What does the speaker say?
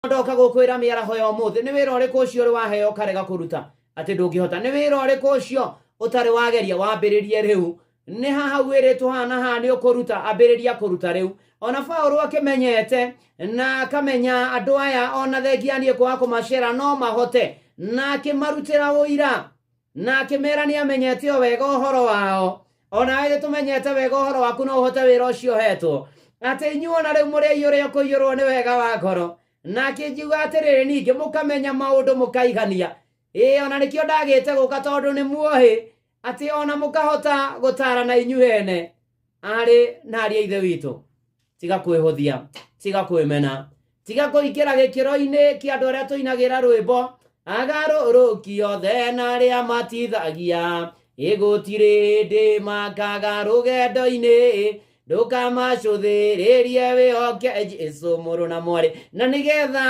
ndoka gukwira miaraho ya umuthi ni wira uriku ucio uri waheo karega kuruta ati ndungihota ni wira uriku ucio utari wageria wambiririe riu ni haha wiritwo hana ha ni ukuruta ambiriria kuruta riu ona Paulo akimenyete na akamenya andu aya ona thegianie kwa kumacera no mahote na akimarutira uira na akimera ni amenyete wega uhoro wao ona ire tumenyete wega uhoro waku no uhote wira ucio hetwo ati inyuona riu muri iyure kuyurwo ni wega wa ngoro na akinjiuga atiriri ningi mukamenya maundu mukaigania ona nikio ndagite guka tondu ni muohi ati ona mukahota gutara na inyuene ari naria ithe witu tiga kwihuthia tiga kwimena tiga kuikira gikiro-ini kia andu aria tuinagira rwimbo agarurukio thena ria matithagia igutiri ndi makaga rugendo-ini ndukamacuthiririe wihoke Jesu muru na mwari na nigetha